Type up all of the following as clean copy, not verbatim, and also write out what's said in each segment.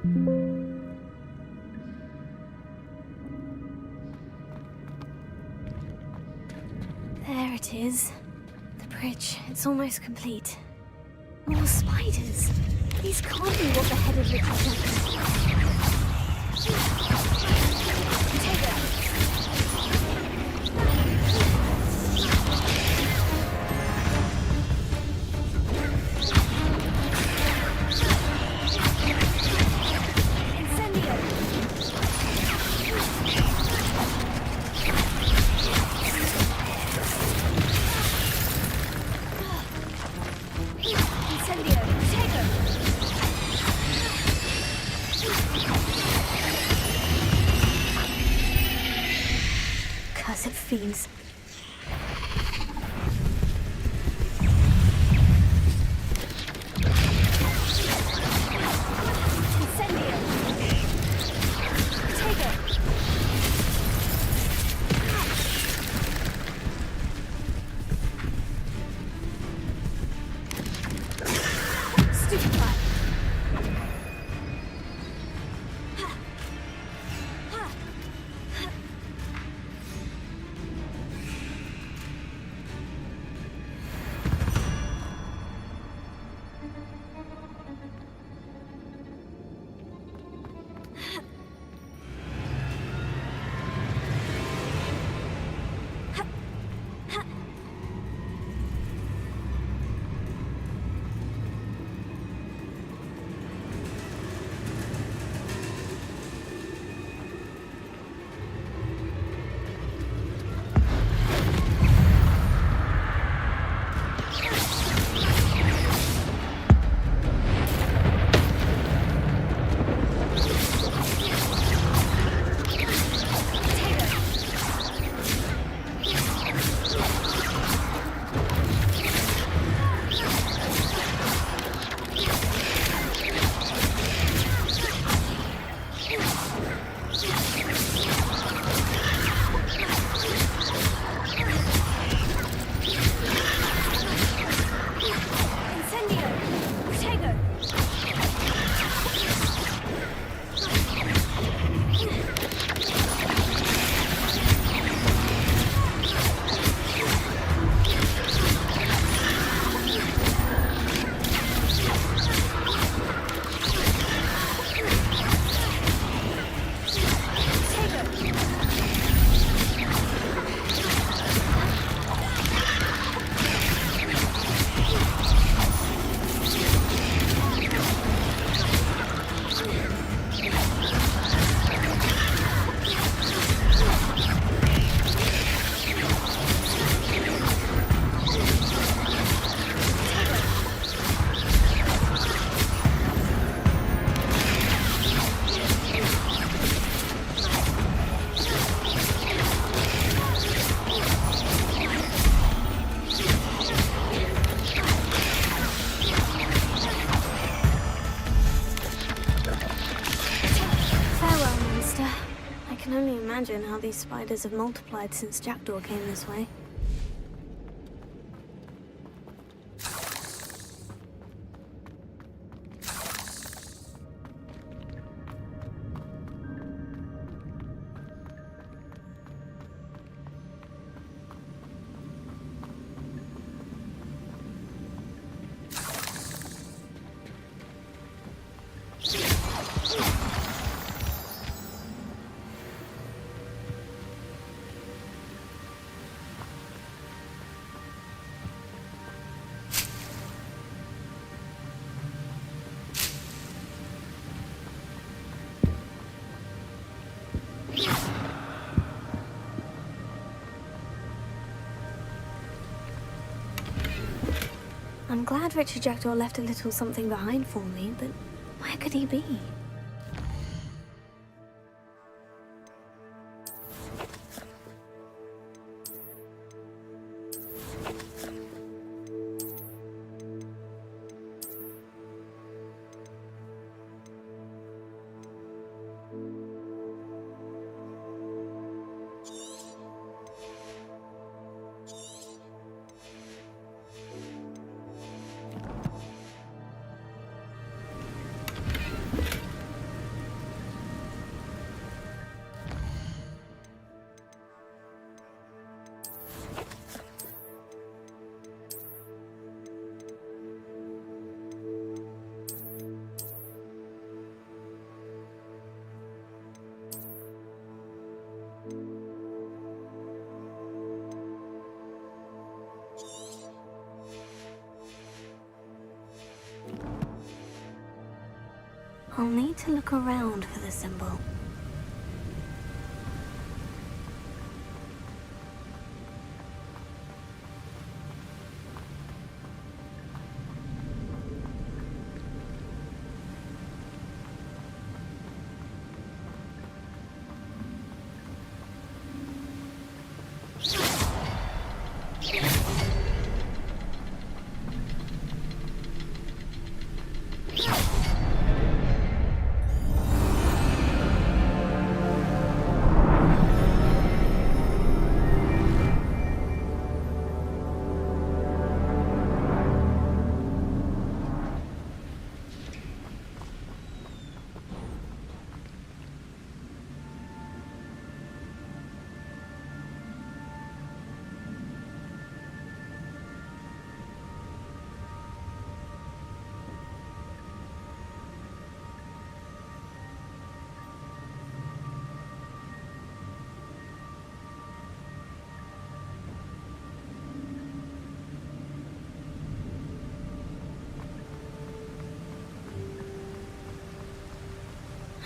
There it is. The bridge. It's almost complete. More spiders. These can't be what the headed Richard Jackson. Cursed fiends. I can only imagine how these spiders have multiplied since Jackdaw came this way. I'm glad Richard Jackdaw left a little something behind for me, but where could he be? I'll need to look around for the symbol.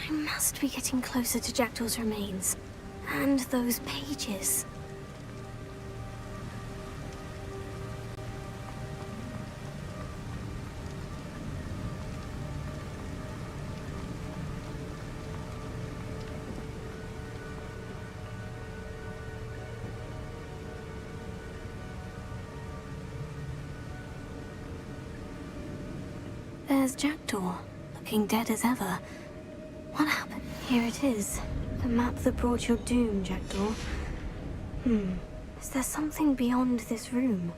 I must be getting closer to Jackdaw's remains. And those pages. There's Jackdaw, looking dead as ever. What happened? Here it is. The map that brought your doom, Jackdaw. Is there something beyond this room?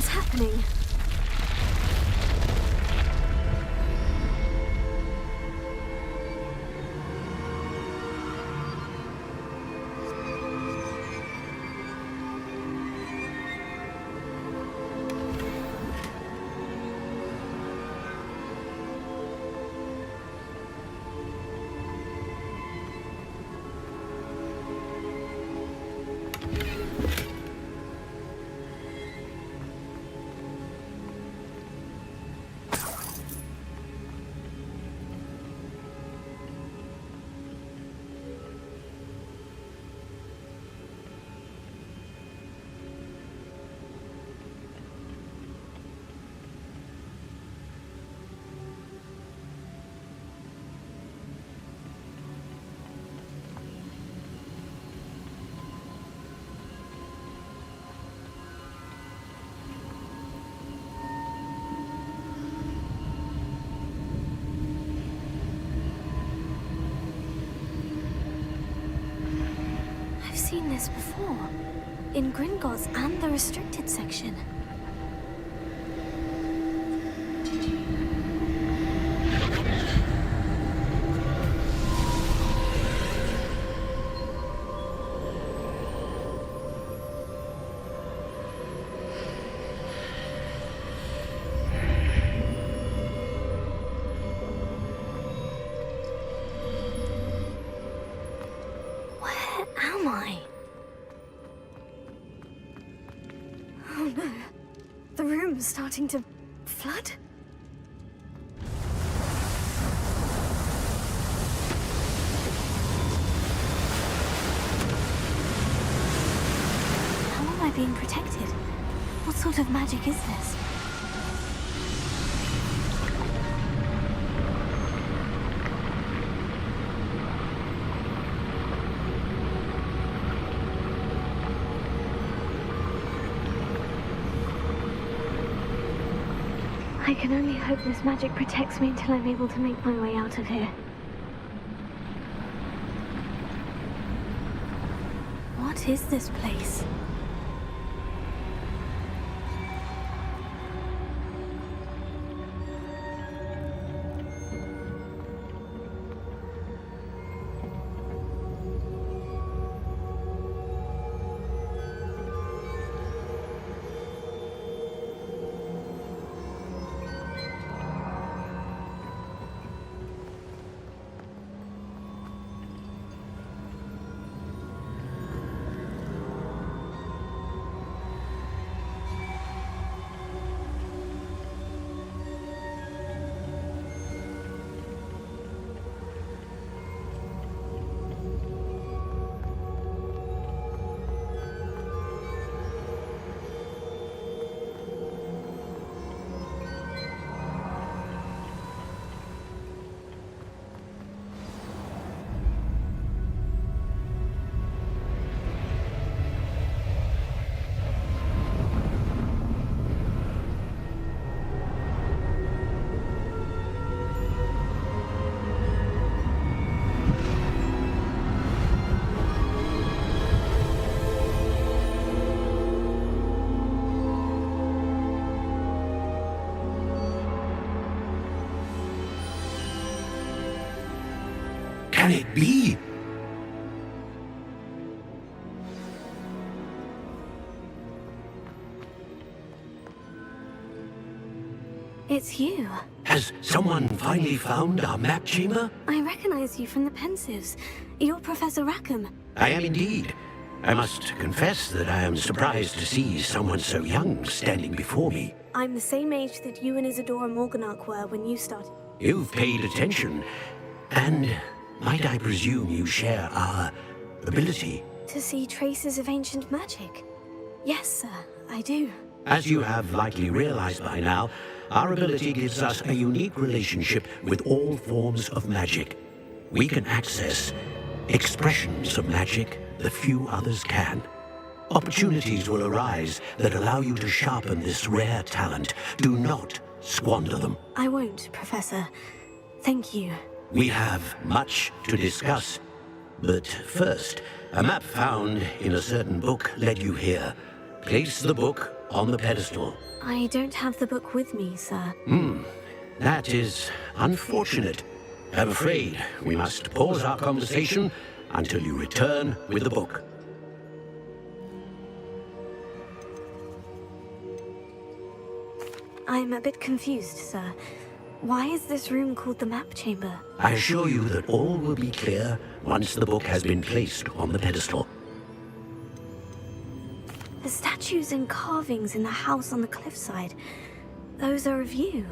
What's happening? I've seen this before, in Gringotts and the restricted section. Where am I? Oh no. The room's starting to flood? How am I being protected? What sort of magic is this? I can only hope this magic protects me until I'm able to make my way out of here. What is this place? Can it be? It's you. Has someone finally found our map chamber? I recognize you from the Pensives. You're Professor Rackham. I am indeed. I must confess that I am surprised to see someone so young standing before me. I'm the same age that you and Isadora Morganach were when you started. You've paid attention, and might I presume you share our ability? To see traces of ancient magic? Yes, sir, I do. As you have likely realized by now, our ability gives us a unique relationship with all forms of magic. We can access expressions of magic that few others can. Opportunities will arise that allow you to sharpen this rare talent. Do not squander them. I won't, Professor. Thank you. We have much to discuss. But first, a map found in a certain book led you here. Place the book on the pedestal. I don't have the book with me, sir. That is unfortunate. I'm afraid we must pause our conversation until you return with the book. I'm a bit confused, sir. Why is this room called the map chamber? I assure you that all will be clear once the book has been placed on the pedestal. The statues and carvings in the house on the cliffside, those are of you.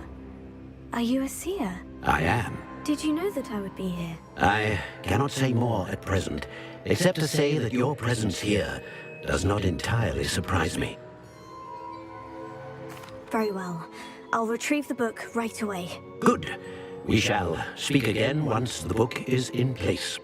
Are you a seer? I am. Did you know that I would be here? I cannot say more at present, except to say that your presence here does not entirely surprise me. Very well. I'll retrieve the book right away. Good. We shall speak again once the book is in place.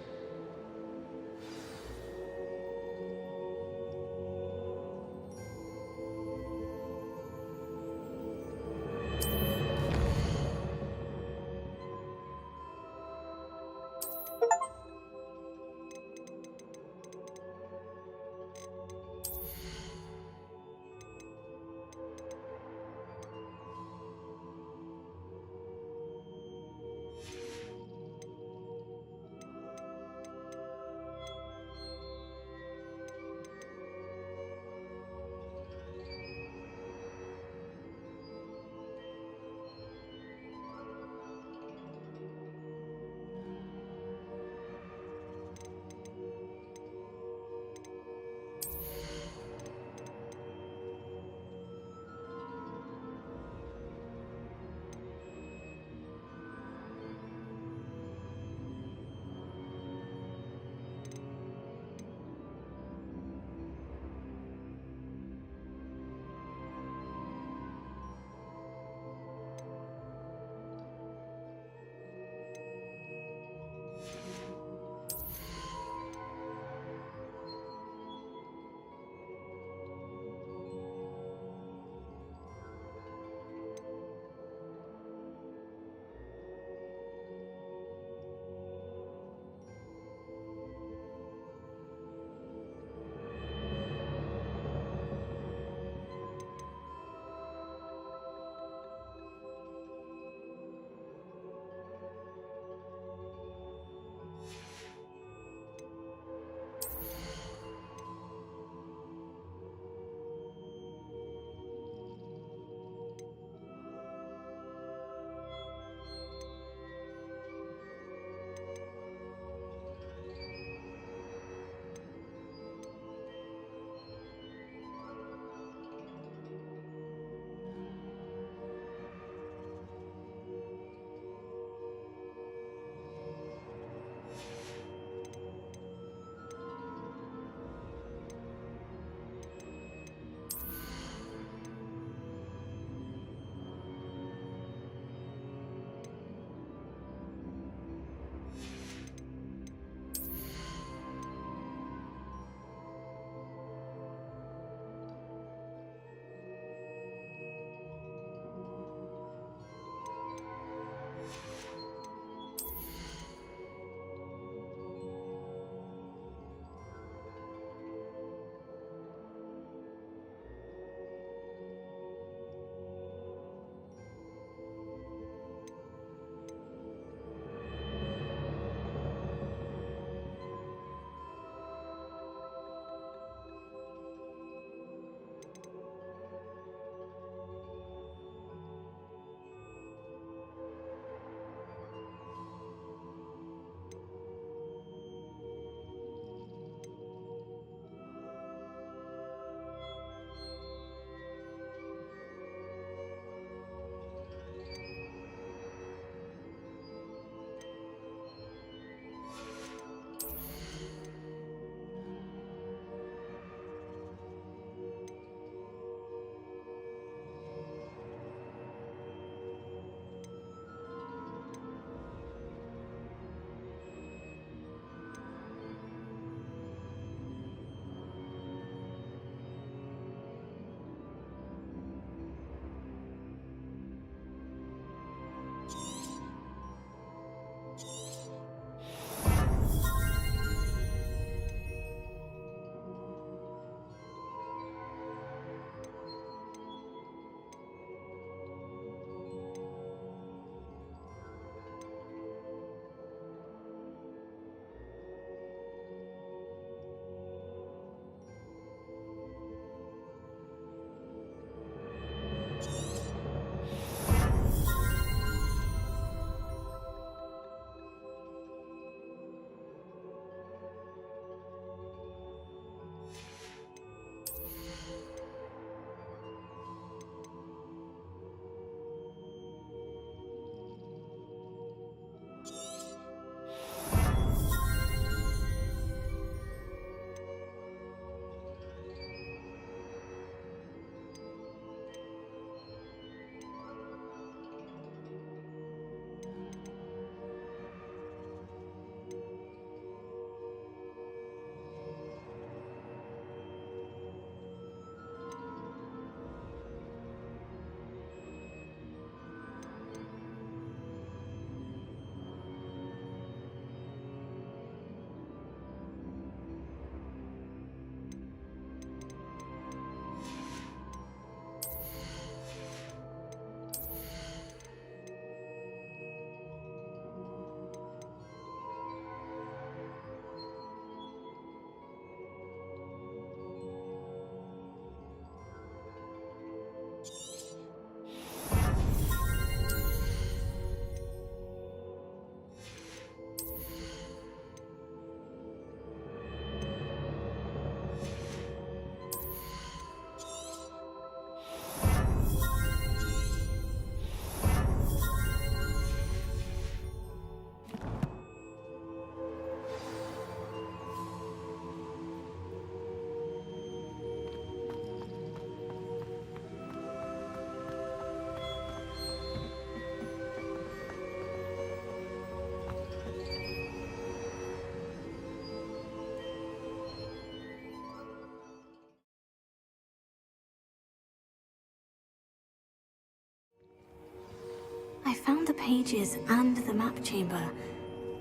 found the pages and the map chamber.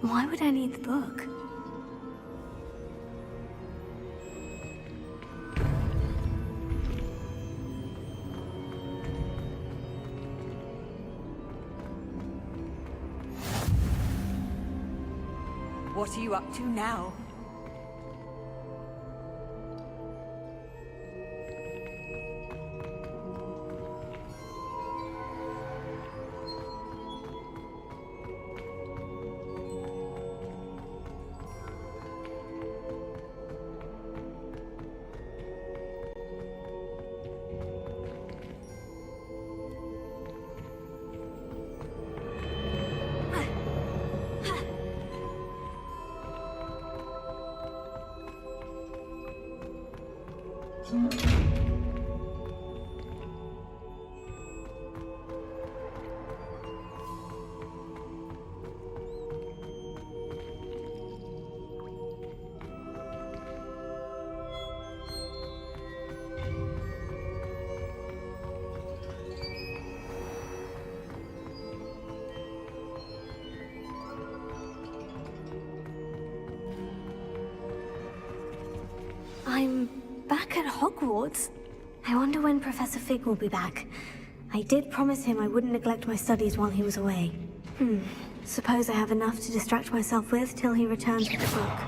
Why would I need the book? What are you up to now? I'm back at Hogwarts. I wonder when Professor Fig will be back. I did promise him I wouldn't neglect my studies while he was away. Suppose I have enough to distract myself with till he returns with the book.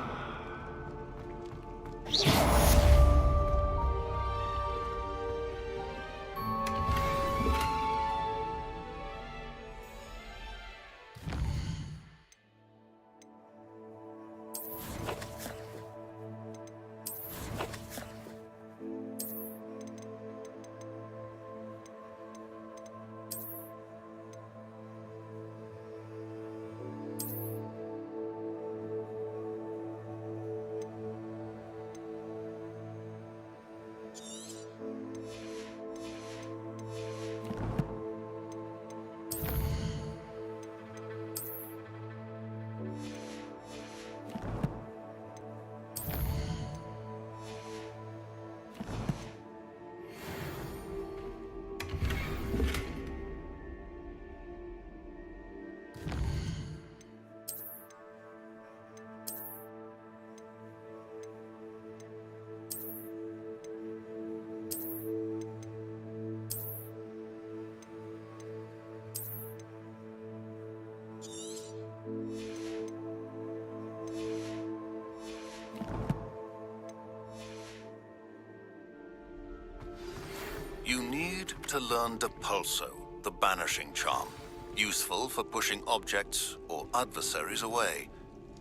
You need to learn Depulso, the banishing charm. Useful for pushing objects or adversaries away.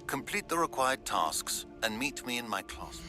Complete the required tasks and meet me in my class.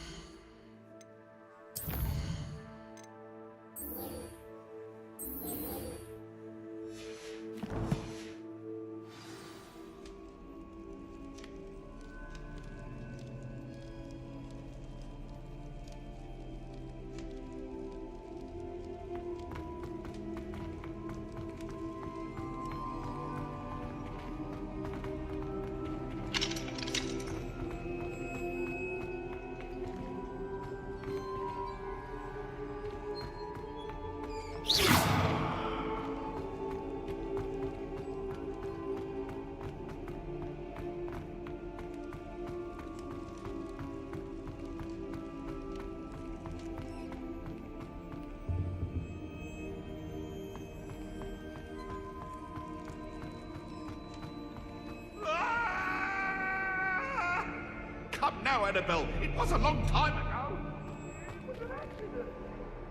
Come now, Annabelle. It was a long time ago.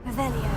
Revelio.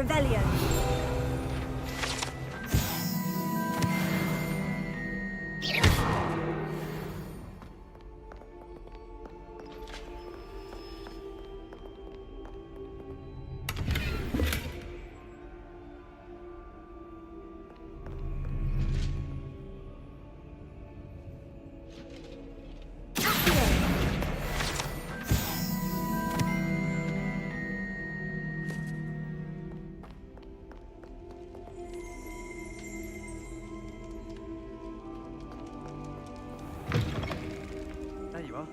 Revelio. There you are.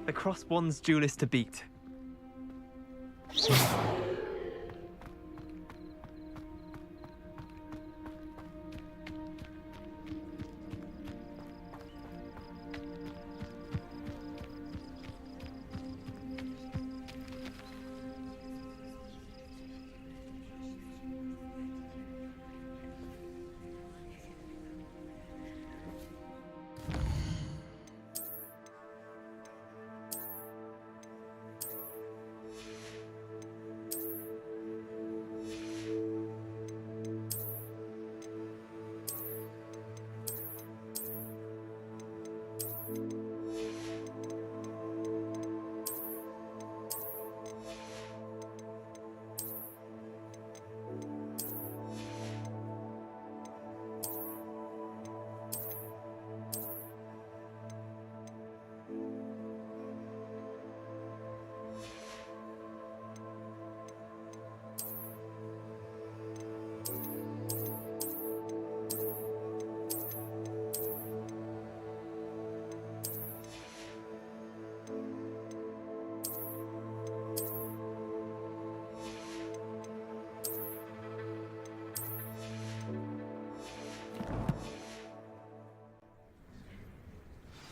The cross one's duelist to beat.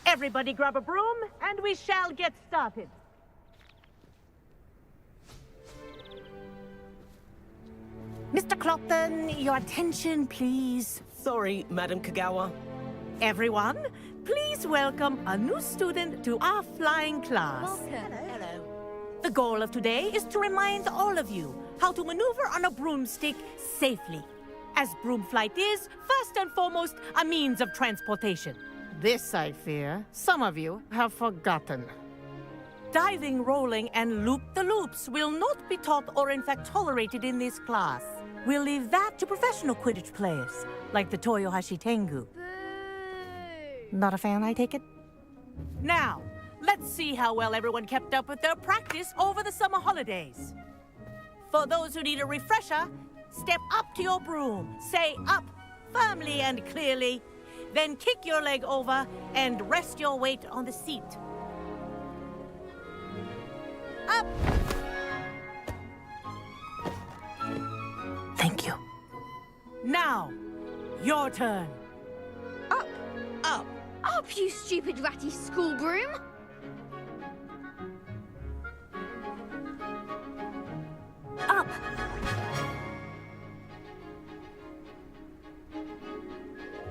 Everybody grab a broom, and we shall get started. Mr. Clopton, your attention, please. Sorry, Madam Kagawa. Everyone, please welcome a new student to our flying class. Hello. The goal of today is to remind all of you how to maneuver on a broomstick safely, as broom flight is, first and foremost, a means of transportation. This, I fear, some of you have forgotten. Diving, rolling, and loop-the-loops will not be taught or in fact tolerated in this class. We'll leave that to professional Quidditch players, like the Toyohashi Tengu. Not a fan, I take it? Now, let's see how well everyone kept up with their practice over the summer holidays. For those who need a refresher, step up to your broom, say up, firmly and clearly, then kick your leg over and rest your weight on the seat. Up! Thank you. Now, your turn. Up! Up! Up, you stupid ratty school broom! Up!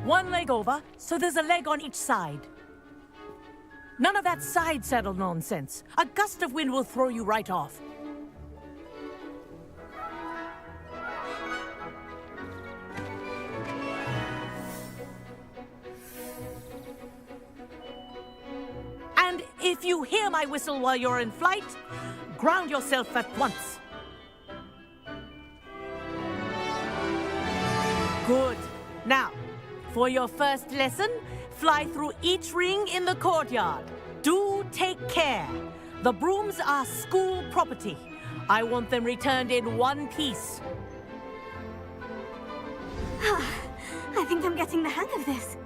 One leg over, so there's a leg on each side. None of that side saddle nonsense. A gust of wind will throw you right off. And if you hear my whistle while you're in flight, ground yourself at once. Good. Now, for your first lesson, fly through each ring in the courtyard. Do take care. The brooms are school property. I want them returned in one piece. I think I'm getting the hang of this.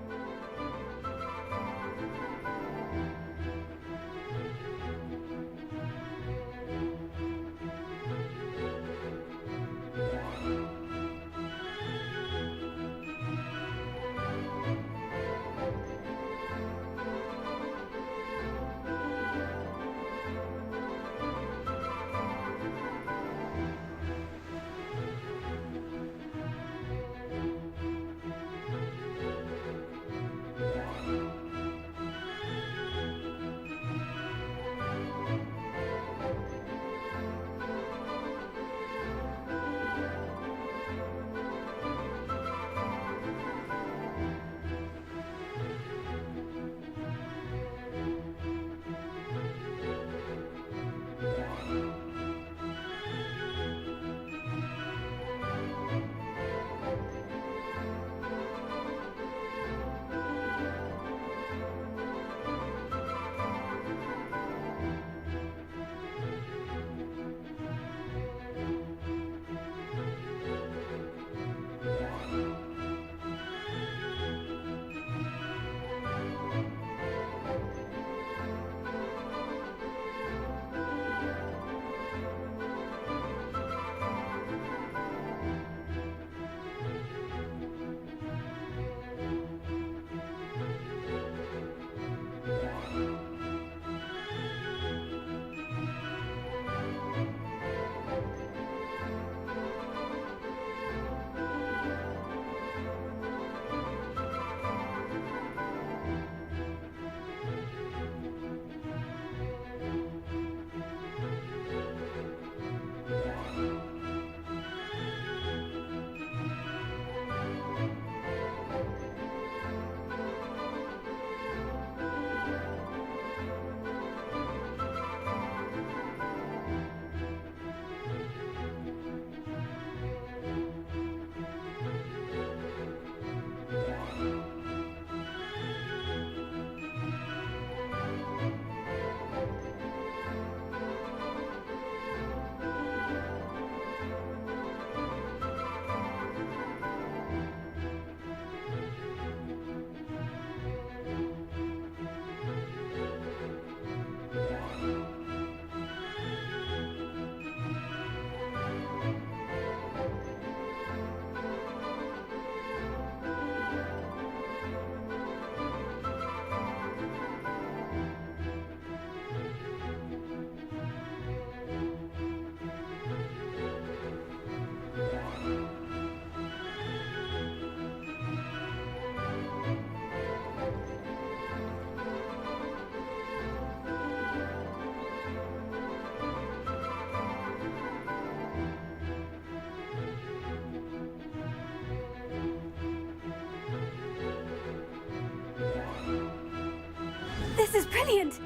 This is brilliant!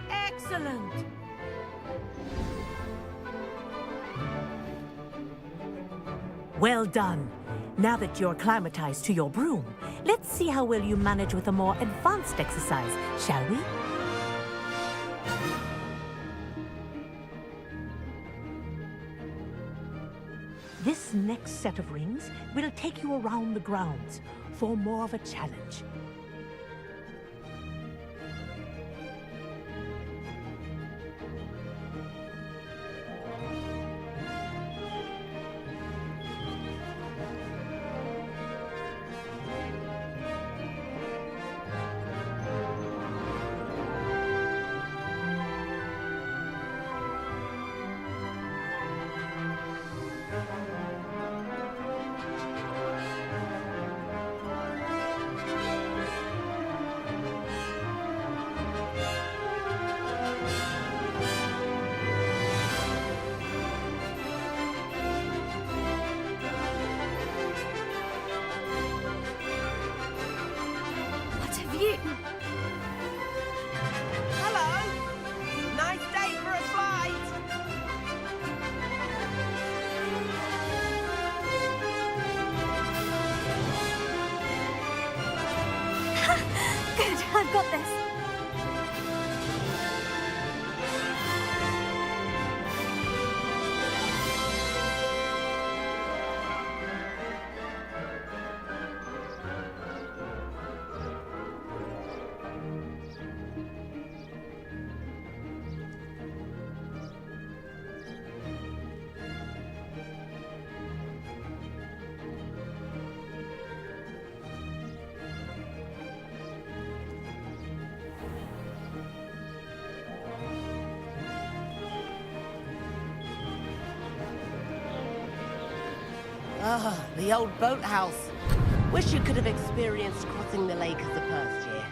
Excellent. Well done. Now that you're acclimatized to your broom, let's see how well you manage with a more advanced exercise, shall we? This next set of rings will take you around the grounds for more of a challenge. What a view! Hello. Nice day for a flight. Good, I've got this. Ah, the old boathouse. Wish you could have experienced crossing the lake as a first year.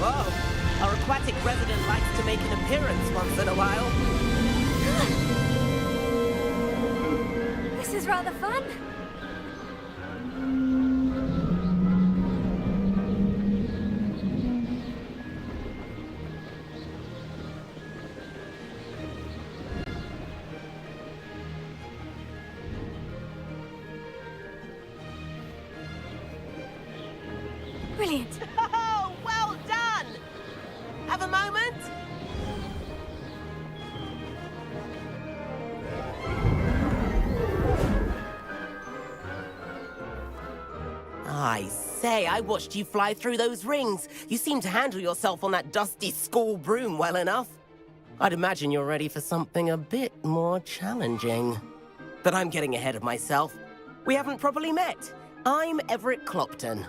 Whoa! Our aquatic resident likes to make an appearance once in a while. This is rather fun. Brilliant. Oh, well done! Have a moment? I say, I watched you fly through those rings. You seem to handle yourself on that dusty school broom well enough. I'd imagine you're ready for something a bit more challenging. But I'm getting ahead of myself. We haven't properly met. I'm Everett Clopton.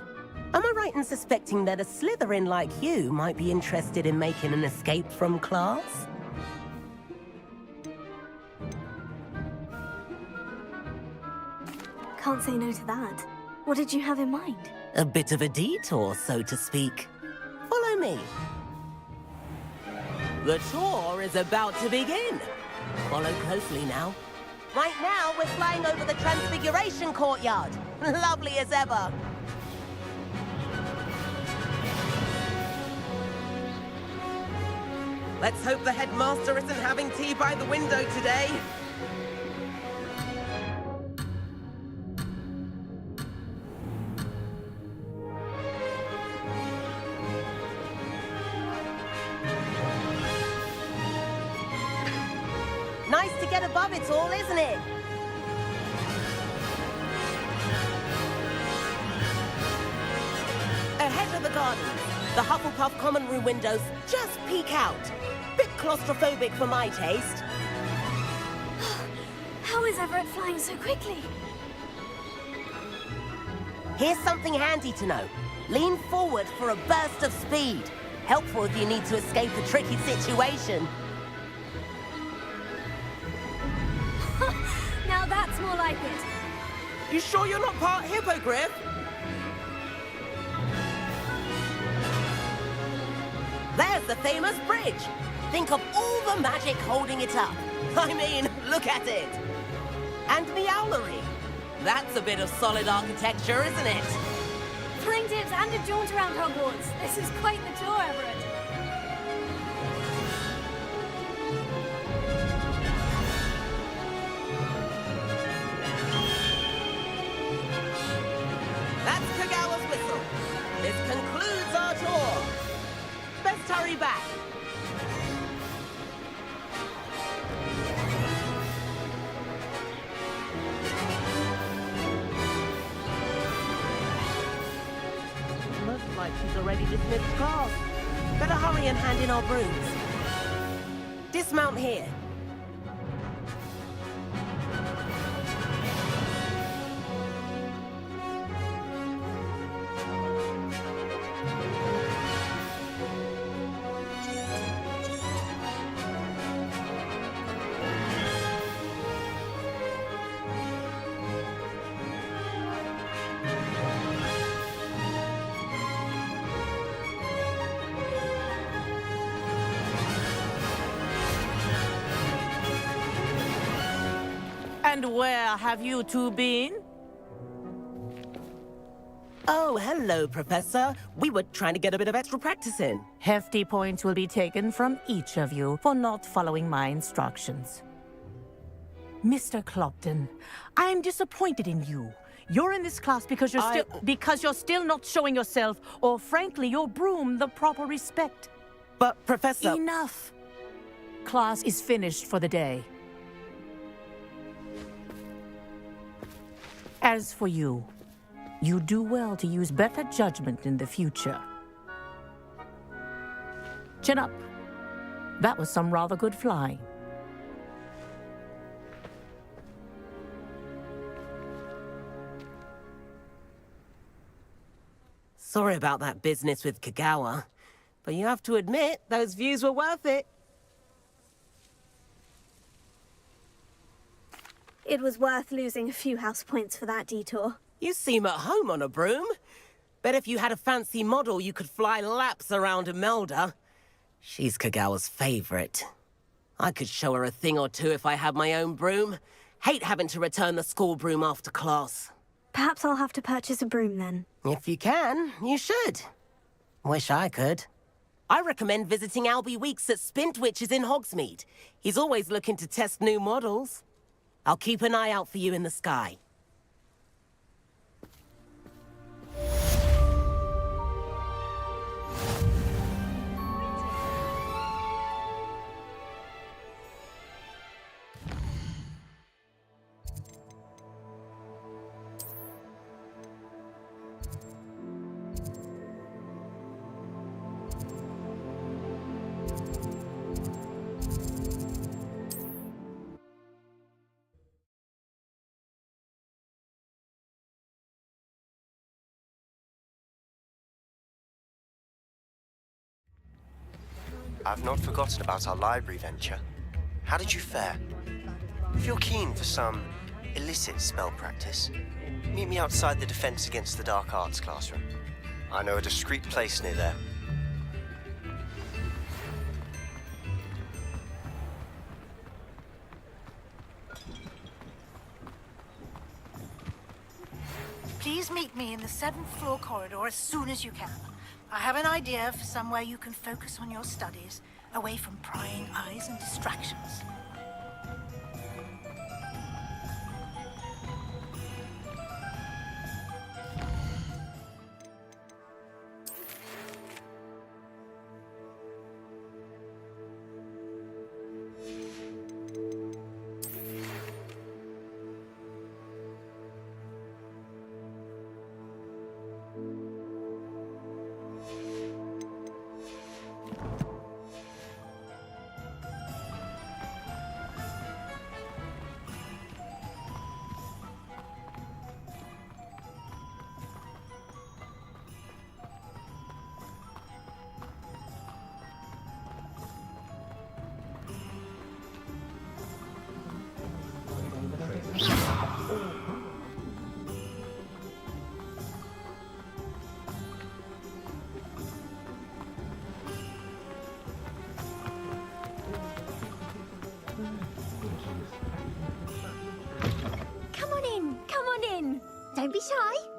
Am I right in suspecting that a Slytherin like you might be interested in making an escape from class? Can't say no to that. What did you have in mind? A bit of a detour, so to speak. Follow me. The tour is about to begin. Follow closely now. Right now, we're flying over the Transfiguration Courtyard. Lovely as ever. Let's hope the headmaster isn't having tea by the window today. Nice to get above it all, isn't it? Ahead of the gardens. The Hufflepuff common room windows just peek out. Bit claustrophobic for my taste. How is Everett flying so quickly? Here's something handy to know. Lean forward for a burst of speed. Helpful if you need to escape a tricky situation. Now that's more like it. You sure you're not part hippogriff? There's the famous bridge. Think of all the magic holding it up. I mean, look at it. And the owlery. That's a bit of solid architecture, isn't it? Flying dips and a jaunt around Hogwarts. This is quite the tour, Everett. That's Kagawa's whistle. This concludes our tour. Best hurry back. Looks like she's already dismissed class. Better hurry and hand in our brooms. Dismount here. And where have you two been? Oh, hello, Professor. We were trying to get a bit of extra practice in. Hefty points will be taken from each of you for not following my instructions. Mr. Clopton, I am disappointed in you. You're in this class because you're still not showing yourself, or frankly, your broom the proper respect. But, Professor... Enough. Class is finished for the day. As for you, you do well to use better judgment in the future. Chin up. That was some rather good flying. Sorry about that business with Kagawa, but you have to admit, those views were worth it. It was worth losing a few house points for that detour. You seem at home on a broom. Bet if you had a fancy model, you could fly laps around Imelda. She's Kagawa's favorite. I could show her a thing or two if I had my own broom. Hate having to return the school broom after class. Perhaps I'll have to purchase a broom then. If you can, you should. Wish I could. I recommend visiting Albie Weeks at Spintwitches in Hogsmeade. He's always looking to test new models. I'll keep an eye out for you in the sky. I've not forgotten about our library venture. How did you fare? If you're keen for some illicit spell practice, meet me outside the Defense Against the Dark Arts classroom. I know a discreet place near there. Please meet me in the 7th floor corridor as soon as you can. I have an idea for somewhere you can focus on your studies, away from prying eyes and distractions. shy?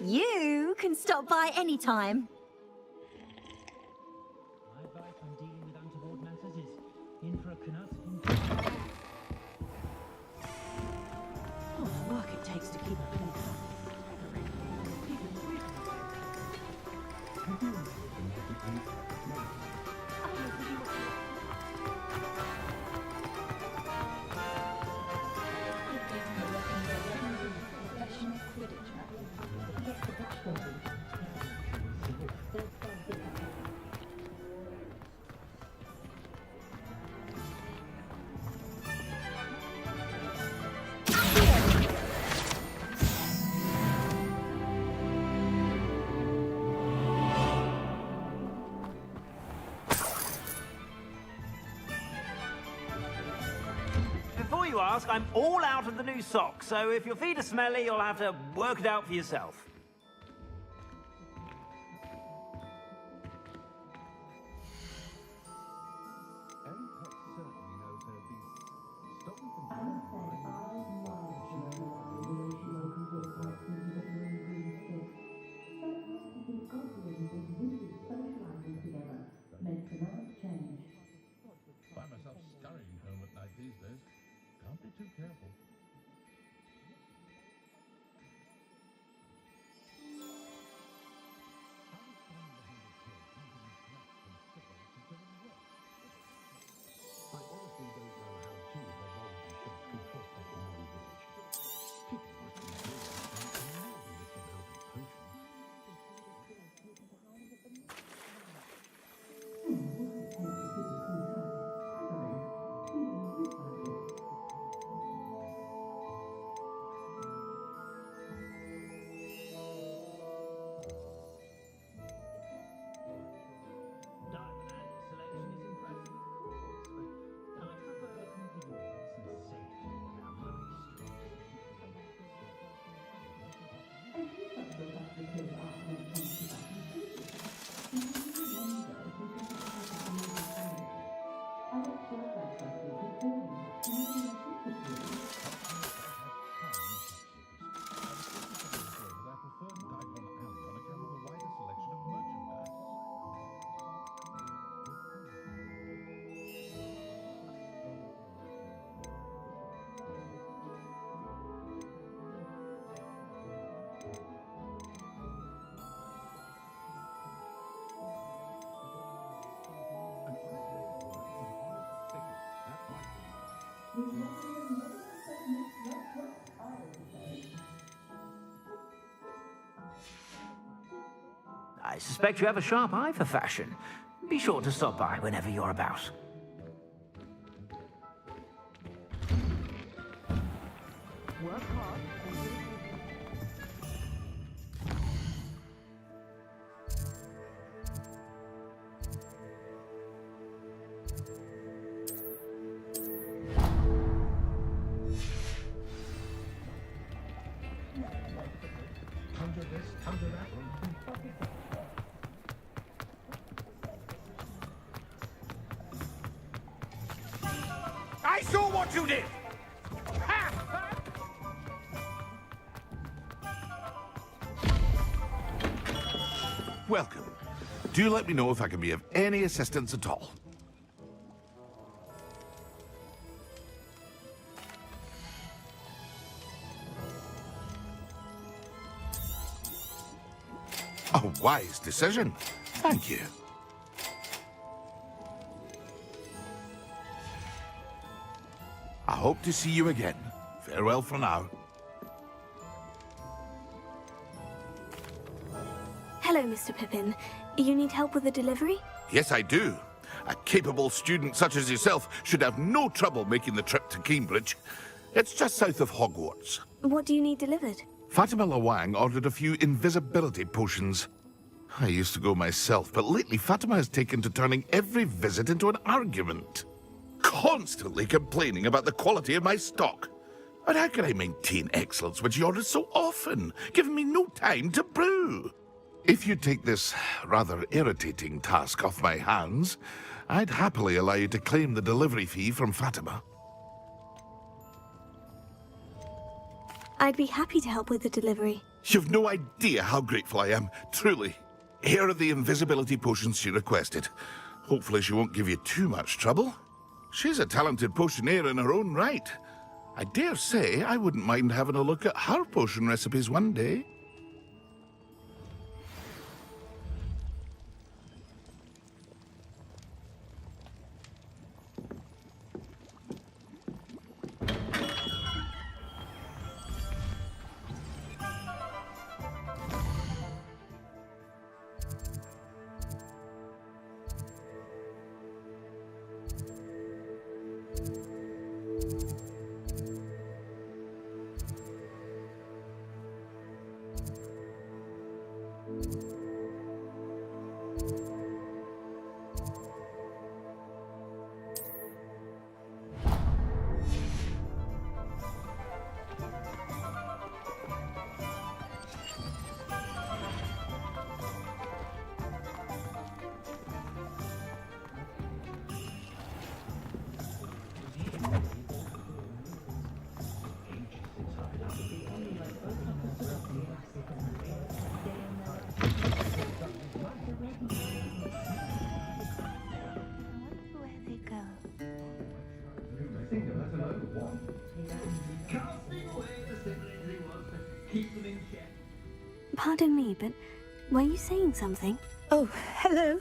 You can stop by any time. My advice on dealing with untoward matters is in for a knut. Oh, the work it takes to keep a clean Before you ask, I'm all out of the new socks, so if your feet are smelly, you'll have to work it out for yourself. Find myself scurrying home at night these days. Can't be too careful. I suspect you have a sharp eye for fashion. Be sure to stop by whenever you're about. Work hard. Come to this, come to that. I saw what you did! Welcome. Do let me know if I can be of any assistance at all. A wise decision. Thank you. I hope to see you again. Farewell for now. Hello, Mr. Pippin. You need help with a delivery? Yes, I do. A capable student such as yourself should have no trouble making the trip to Cambridge. It's just south of Hogwarts. What do you need delivered? Fatima Lawang ordered a few invisibility potions. I used to go myself, but lately Fatima has taken to turning every visit into an argument. Constantly complaining about the quality of my stock. But how can I maintain excellence when she orders so often, giving me no time to brew? If you take this rather irritating task off my hands, I'd happily allow you to claim the delivery fee from Fatima. I'd be happy to help with the delivery. You've no idea how grateful I am, truly. Here are the invisibility potions she requested. Hopefully she won't give you too much trouble. She's a talented potioneer in her own right. I dare say I wouldn't mind having a look at her potion recipes one day. Pardon me, but were you saying something? Oh, hello.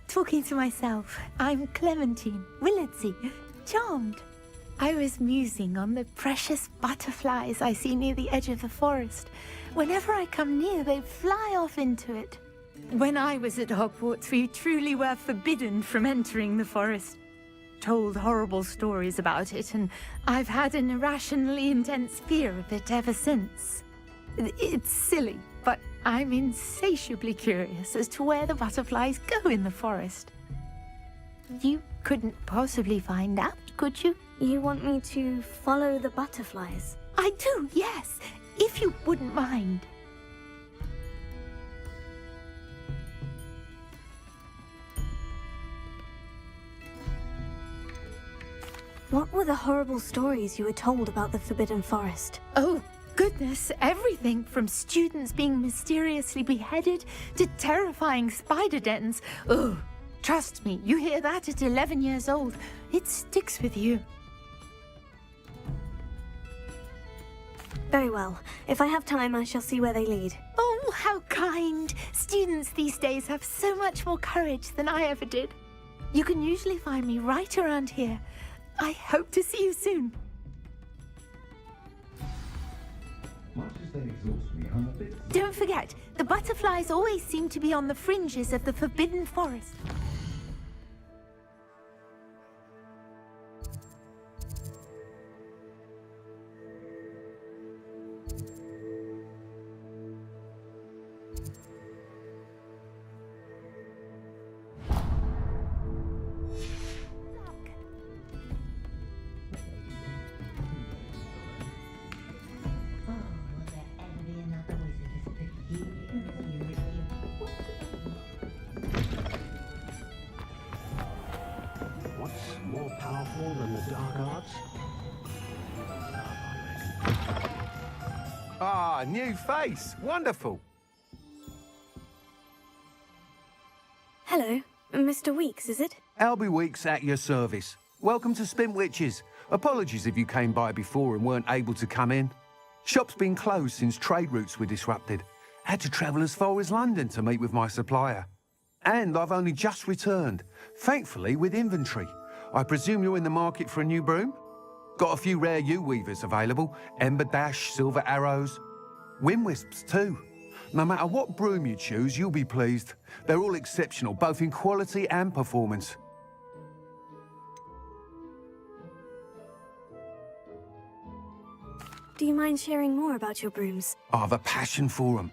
Talking to myself. I'm Clementine Willardsey. Charmed. I was musing on the precious butterflies I see near the edge of the forest. Whenever I come near, they fly off into it. When I was at Hogwarts, we truly were forbidden from entering the forest. Told horrible stories about it, and I've had an irrationally intense fear of it ever since. It's silly, but I'm insatiably curious as to where the butterflies go in the forest. You couldn't possibly find out, could you? You want me to follow the butterflies? I do, yes, if you wouldn't mind. What were the horrible stories you were told about the Forbidden Forest? Oh, goodness, everything from students being mysteriously beheaded to terrifying spider dens. Oh, trust me, you hear that at 11 years old, it sticks with you. Very well. If I have time, I shall see where they lead. Oh, how kind! Students these days have so much more courage than I ever did. You can usually find me right around here. I hope to see you soon. Much as they exhaust me, I'm a bit... Don't forget, the butterflies always seem to be on the fringes of the Forbidden Forest. What's more powerful than the dark arts? Ah, new face. Wonderful. Hello, Mr. Weeks, is it? Albie Weeks at your service. Welcome to Spintwitches. Apologies if you came by before and weren't able to come in. Shop's been closed since trade routes were disrupted. Had to travel as far as London to meet with my supplier. And I've only just returned, thankfully with inventory. I presume you're in the market for a new broom? Got a few rare yew-weavers available. Ember Dash, Silver Arrows. Wind Wisps too. No matter what broom you choose, you'll be pleased. They're all exceptional, both in quality and performance. Do you mind sharing more about your brooms? I've a passion for them.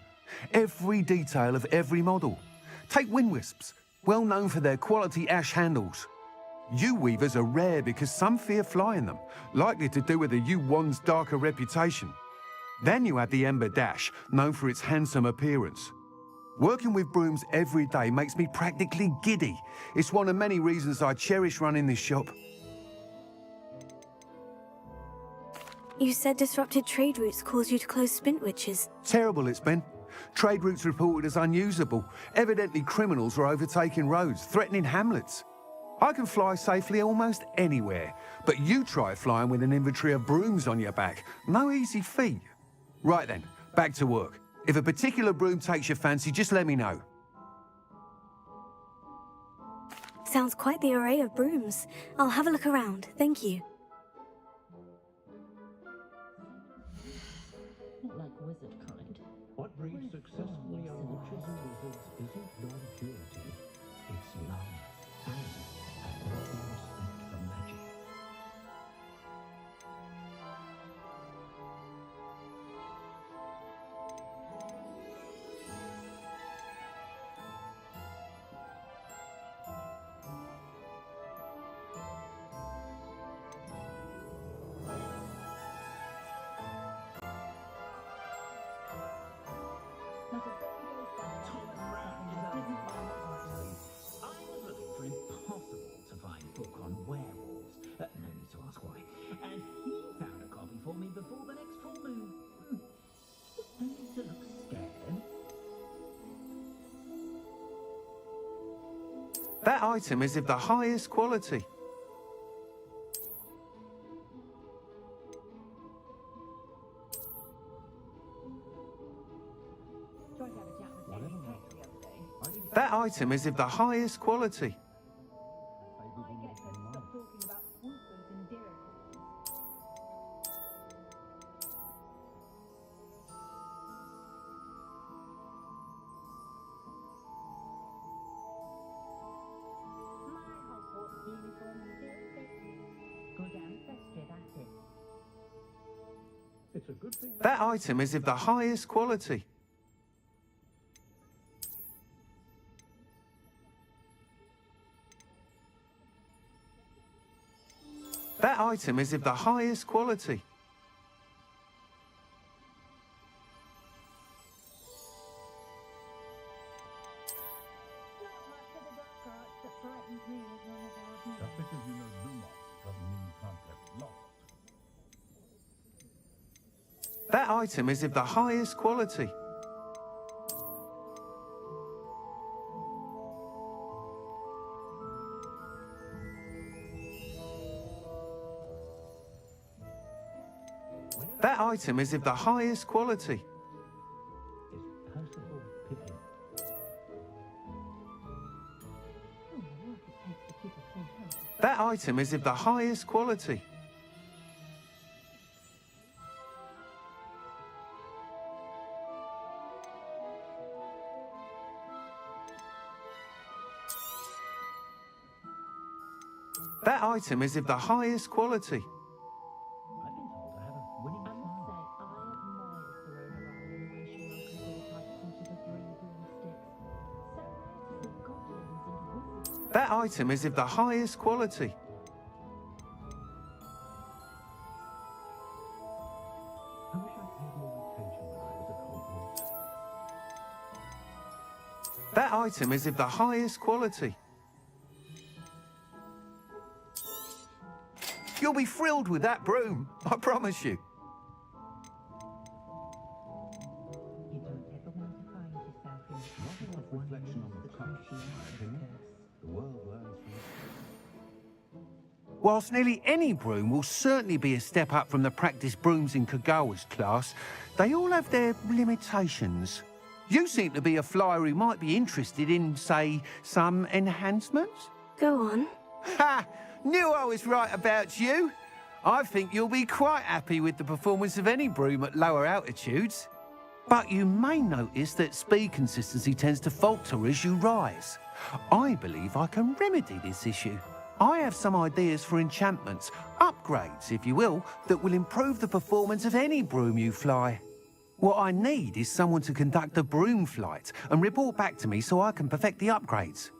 Every detail of every model. Take Wind Wisps, well known for their quality ash handles. Yew weavers are rare because some fear flying them, likely to do with the yew wand's darker reputation. Then you have the Ember Dash, known for its handsome appearance. Working with brooms every day makes me practically giddy. It's one of many reasons I cherish running this shop. You said disrupted trade routes caused you to close Spintwitches. Terrible it's been. Trade routes reported as unusable. Evidently criminals were overtaking roads, threatening hamlets. I can fly safely almost anywhere, but you try flying with an inventory of brooms on your back. No easy feat. Right then, back to work. If a particular broom takes your fancy, just let me know. Sounds quite the array of brooms. I'll have a look around, thank you. Not like wizard kind. What breeds successfully young witches and wizards isn't non-purity. It's love and a healthy respect for magic. That item is of the highest quality. That item is of the highest quality. That item is of the highest quality. That item is of the highest quality. Just because you know Lumos doesn't mean you can't get lost. That item is of the highest quality. That item is of the highest quality. That item is of the highest quality. That item is of the highest quality. That item is of the highest quality. That item is of the highest quality. You'll be thrilled with that broom, I promise you. Whilst nearly any broom will certainly be a step up from the practice brooms in Kagawa's class, they all have their limitations. You seem to be a flyer who might be interested in, say, some enhancements? Go on. Ha! Knew I was right about you. I think you'll be quite happy with the performance of any broom at lower altitudes. But you may notice that speed consistency tends to falter as you rise. I believe I can remedy this issue. I have some ideas for enchantments, upgrades, if you will, that will improve the performance of any broom you fly. What I need is someone to conduct a broom flight and report back to me so I can perfect the upgrades.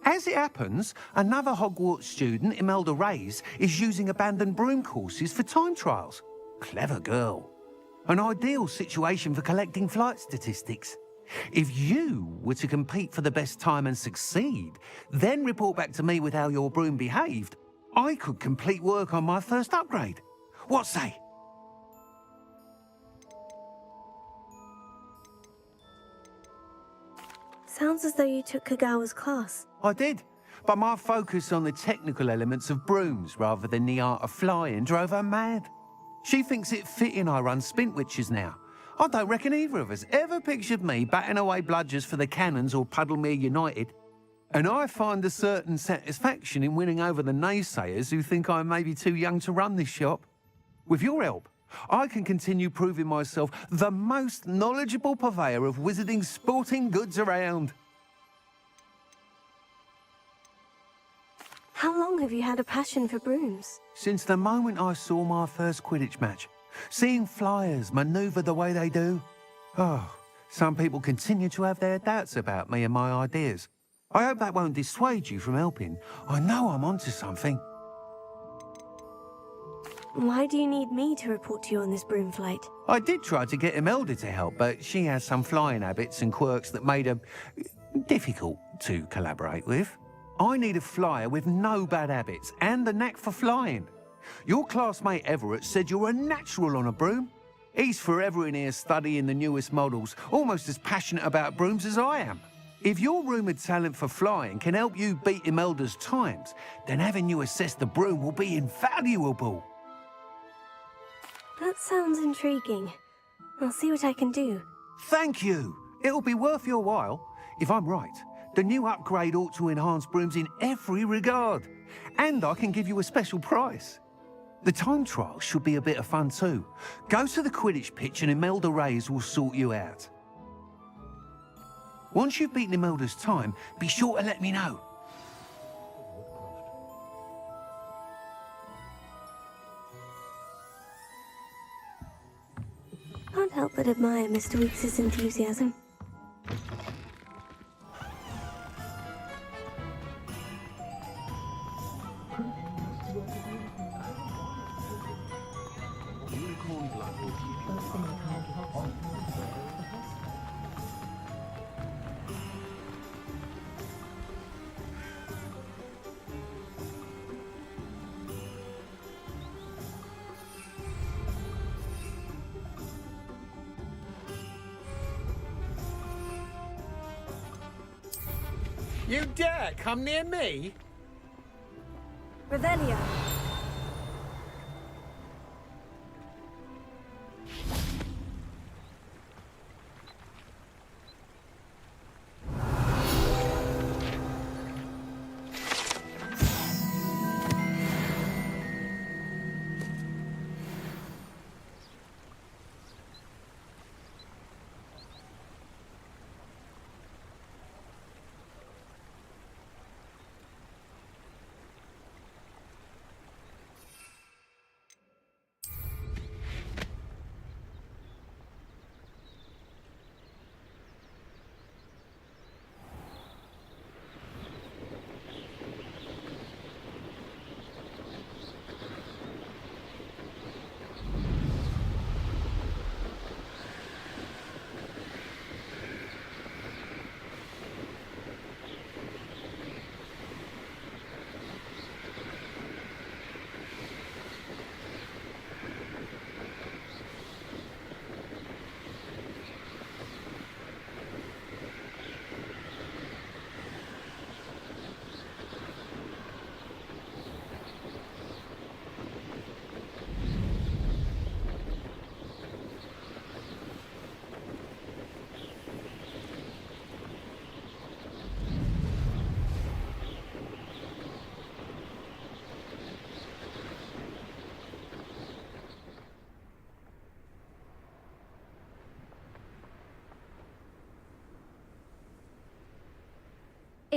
As it happens, another Hogwarts student, Imelda Reyes, is using abandoned broom courses for time trials. Clever girl. An ideal situation for collecting flight statistics. If you were to compete for the best time and succeed, then report back to me with how your broom behaved, I could complete work on my first upgrade. What say? Sounds as though you took Kagawa's class. I did, but my focus on the technical elements of brooms rather than the art of flying drove her mad. She thinks it fitting I run Spintwitches now. I don't reckon either of us ever pictured me batting away bludgers for the Cannons or Puddlemere United. And I find a certain satisfaction in winning over the naysayers who think I may be too young to run this shop. With your help, I can continue proving myself the most knowledgeable purveyor of wizarding sporting goods around. How long have you had a passion for brooms? Since the moment I saw my first Quidditch match. Seeing flyers manoeuvre the way they do. Oh, some people continue to have their doubts about me and my ideas. I hope that won't dissuade you from helping. I know I'm onto something. Why do you need me to report to you on this broom flight? I did try to get Imelda to help, but she has some flying habits and quirks that made her difficult to collaborate with. I need a flyer with no bad habits and the knack for flying. Your classmate Everett said you're a natural on a broom. He's forever in here studying the newest models, almost as passionate about brooms as I am. If your rumoured talent for flying can help you beat Imelda's times, then having you assess the broom will be invaluable. That sounds intriguing. I'll see what I can do. Thank you. It'll be worth your while. If I'm right, the new upgrade ought to enhance brooms in every regard. And I can give you a special price. The time trial should be a bit of fun too. Go to the Quidditch pitch and Imelda Reyes will sort you out. Once you've beaten Imelda's time, be sure to let me know. Can't help but admire Mr. Weekes' enthusiasm. You dare come near me? Revelio.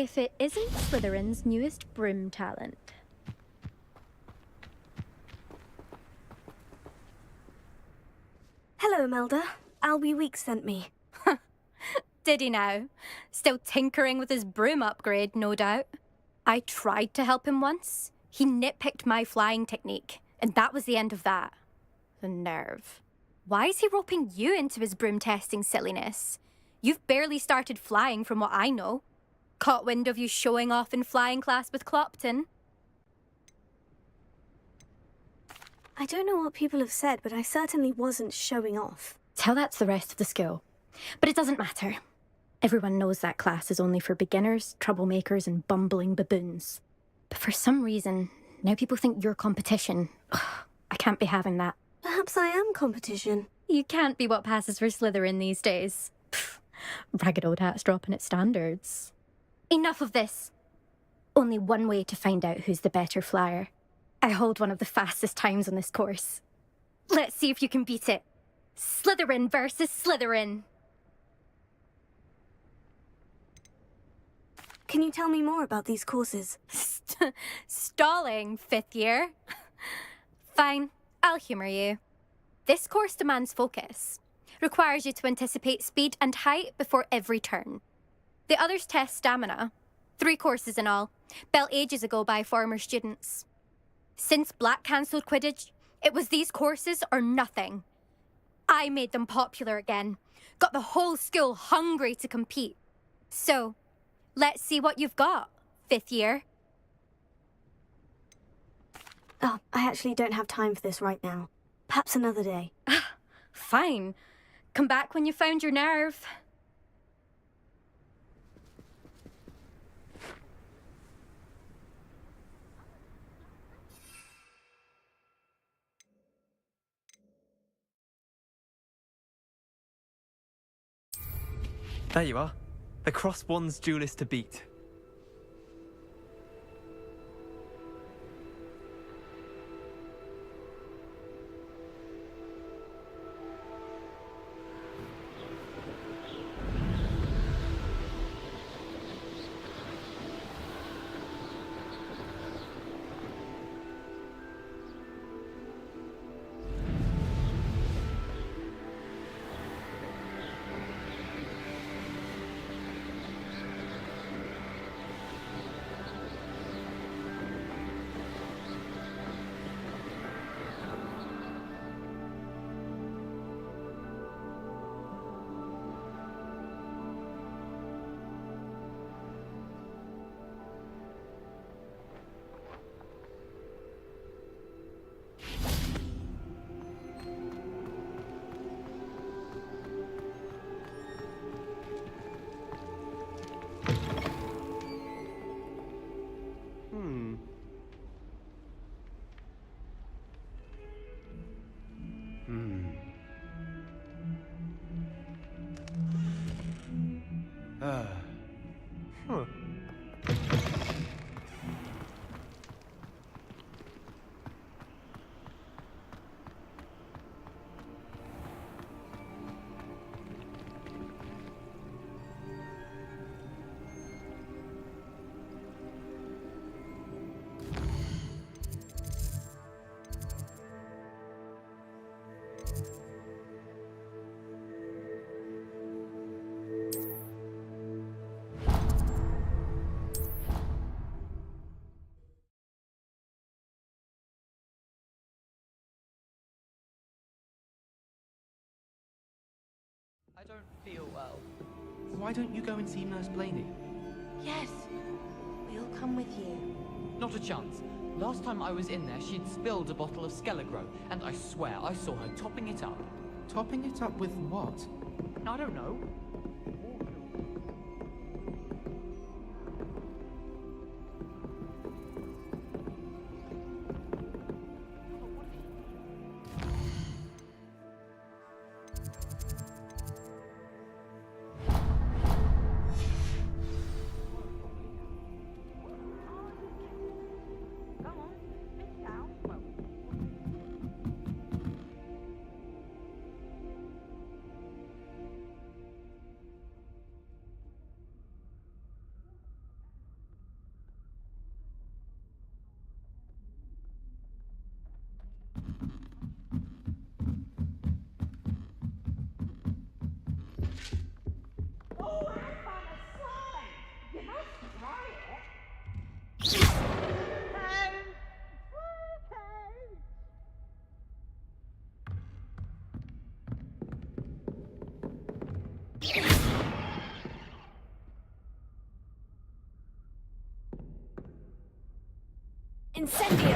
If it isn't Slytherin's newest broom talent. Hello, Imelda. Albie Weeks sent me. Did he now? Still tinkering with his broom upgrade, no doubt. I tried to help him once. He nitpicked my flying technique, and that was the end of that. The nerve. Why is he roping you into his broom testing silliness? You've barely started flying from what I know. Caught wind of you showing off in flying class with Clopton. I don't know what people have said, but I certainly wasn't showing off. Tell that to the rest of the school. But it doesn't matter. Everyone knows that class is only for beginners, troublemakers, and bumbling baboons. But for some reason, now people think you're competition. I can't be having that. Perhaps I am competition. You can't be what passes for Slytherin these days. Ragged old hat's dropping its standards. Enough of this. Only one way to find out who's the better flyer. I hold one of the fastest times on this course. Let's see if you can beat it. Slytherin versus Slytherin. Can you tell me more about these courses? Stalling, 5th year. Fine, I'll humour you. This course demands focus. Requires you to anticipate speed and height before every turn. The others test stamina. 3 courses in all, built ages ago by former students. Since Black cancelled Quidditch, it was these courses or nothing. I made them popular again. Got the whole school hungry to compete. So, let's see what you've got, 5th year. Oh, I actually don't have time for this right now. Perhaps another day. Fine. Come back when you found your nerve. There you are. The Cross Wands duelist to beat. I don't feel well. Why don't you go and see Nurse Blaney? Yes, we'll come with you. Not a chance. Last time I was in there, she'd spilled a bottle of Skelegro, and I swear I saw her topping it up. Topping it up with what? I don't know. Incendio!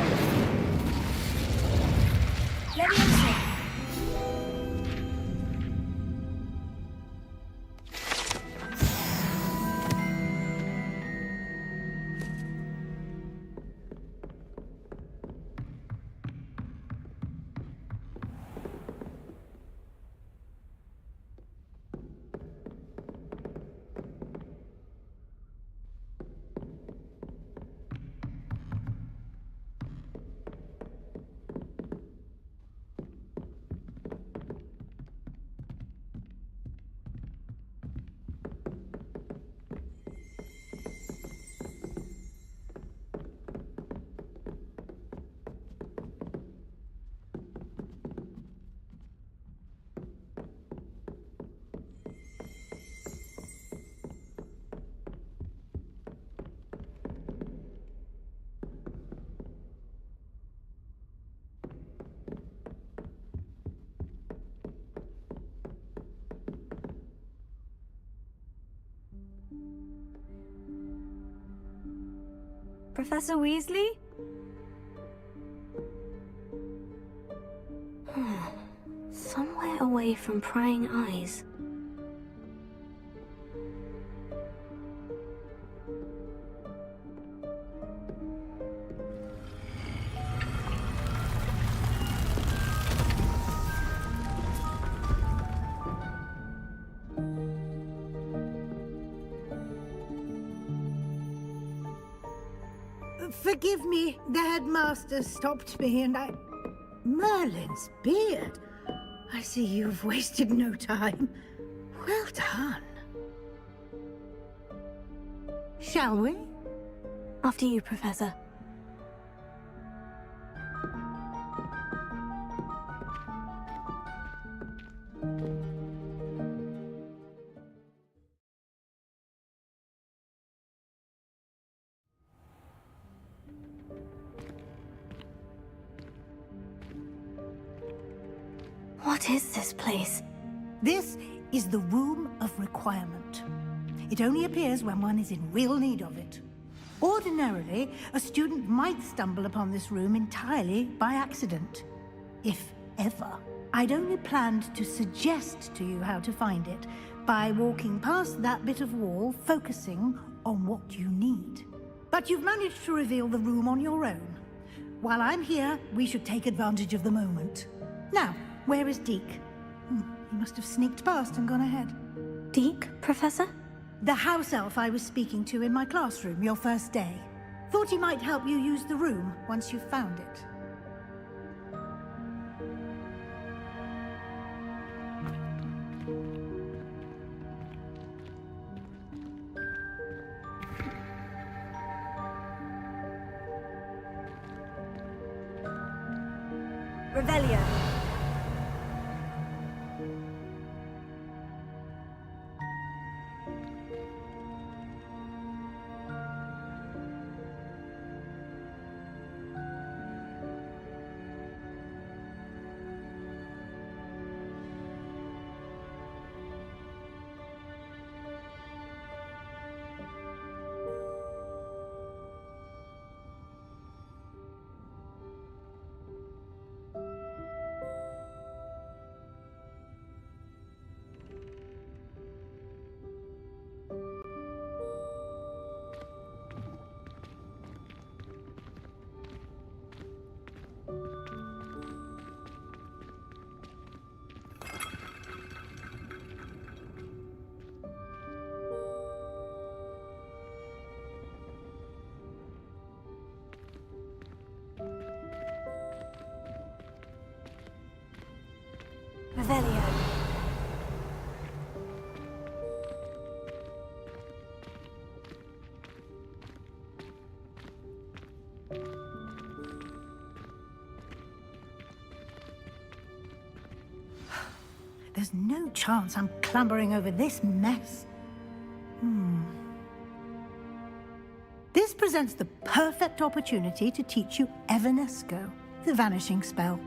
Leviosa! Professor Weasley? Somewhere away from prying eyes. Forgive me, the headmaster stopped me and I... Merlin's beard! I see you've wasted no time. Well done. Shall we? After you, Professor. What is this place? This is the Room of Requirement. It only appears when one is in real need of it. Ordinarily, a student might stumble upon this room entirely by accident. If ever. I'd only planned to suggest to you how to find it by walking past that bit of wall, focusing on what you need. But you've managed to reveal the room on your own. While I'm here, we should take advantage of the moment. Now, where is Deke? He must have sneaked past and gone ahead. Deke, Professor? The house elf I was speaking to in my classroom your first day. Thought he might help you use the room once you've found it. Revelio. Revelio. There's no chance I'm clambering over this mess. This presents the perfect opportunity to teach you Evanesco, the vanishing spell.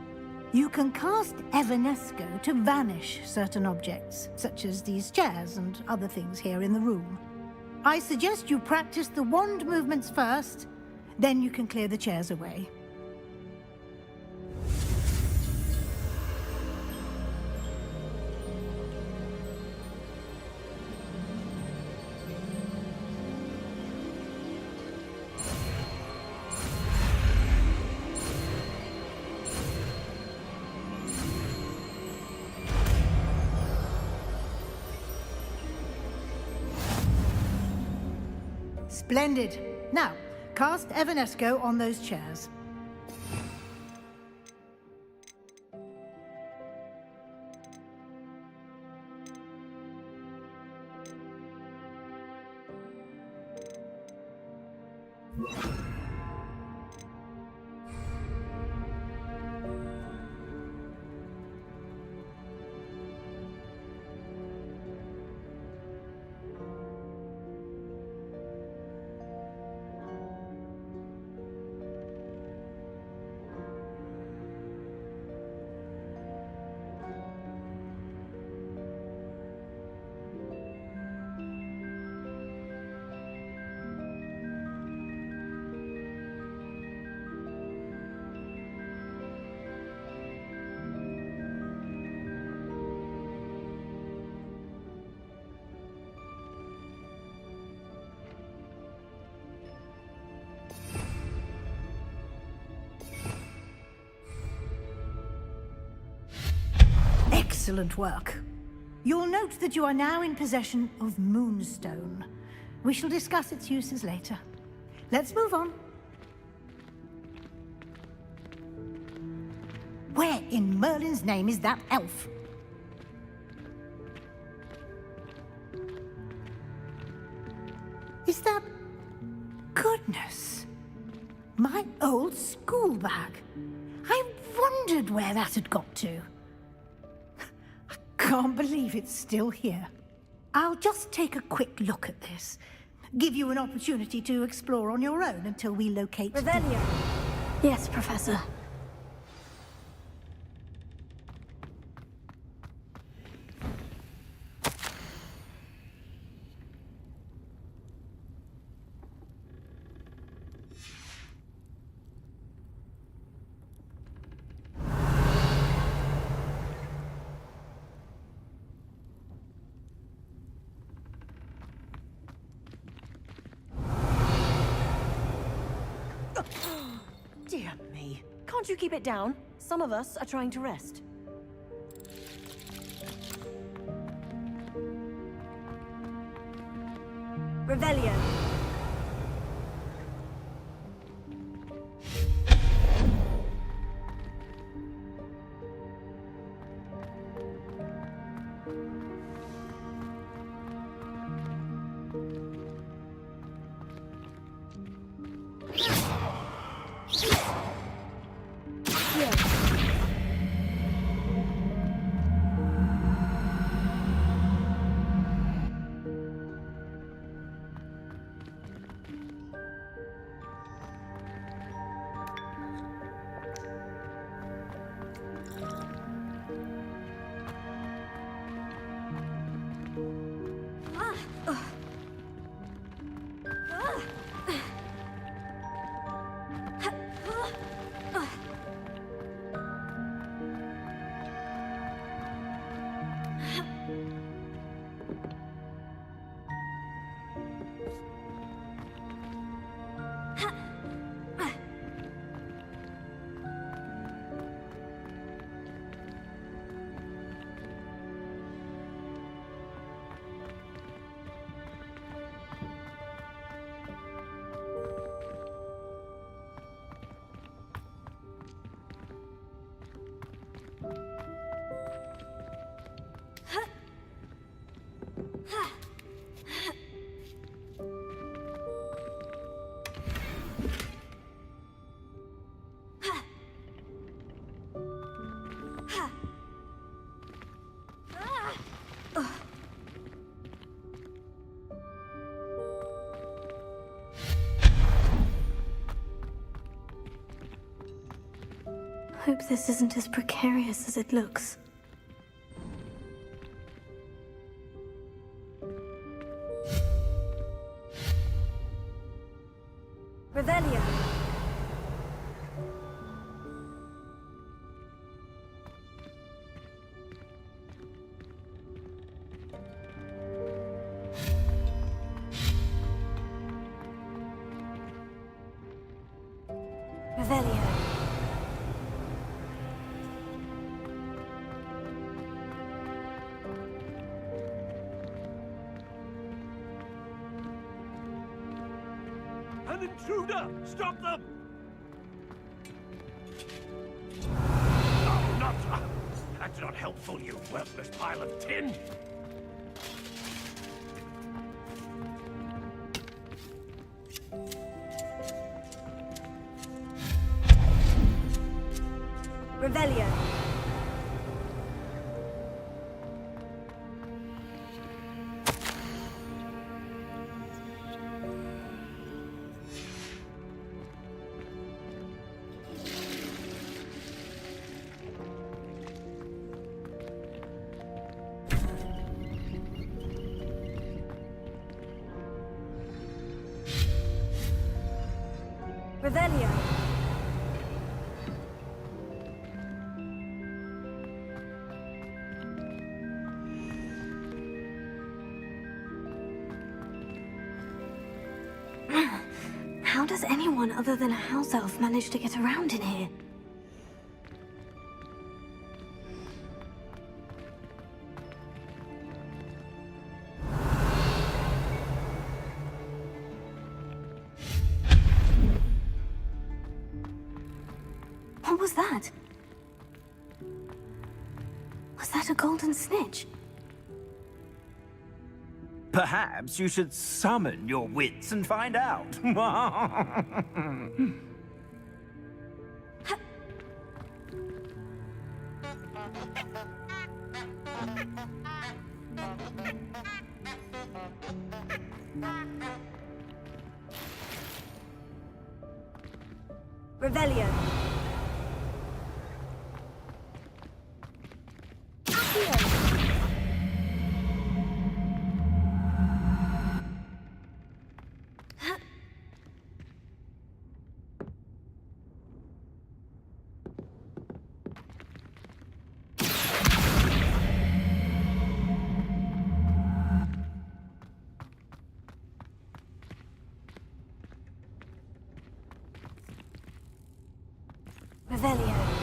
You can cast Evanesco to vanish certain objects, such as these chairs and other things here in the room. I suggest you practice the wand movements first, Then you can clear the chairs away. Splendid. Now, cast Evanesco on those chairs. Excellent work. You'll note that you are now in possession of Moonstone. We shall discuss its uses later. Let's move on. Where in Merlin's name is that elf? Is that... Goodness! My old school bag. I wondered where that had got to. Can't believe it's still here. I'll just take a quick look at this. Give you an opportunity to explore on your own until we locate... Revelio. Yes, Professor. Dear me. Can't you keep it down? Some of us are trying to rest. Revelio. Hope this isn't as precarious as it looks. Revelio. Revelio. An intruder! Stop them! Oh, not... That's not helpful, you worthless pile of tin! Revelio. Revelio. How does anyone other than a house elf manage to get around in here? What was that? Was that a golden snitch? Perhaps you should summon your wits and find out. Revelio. Revelio.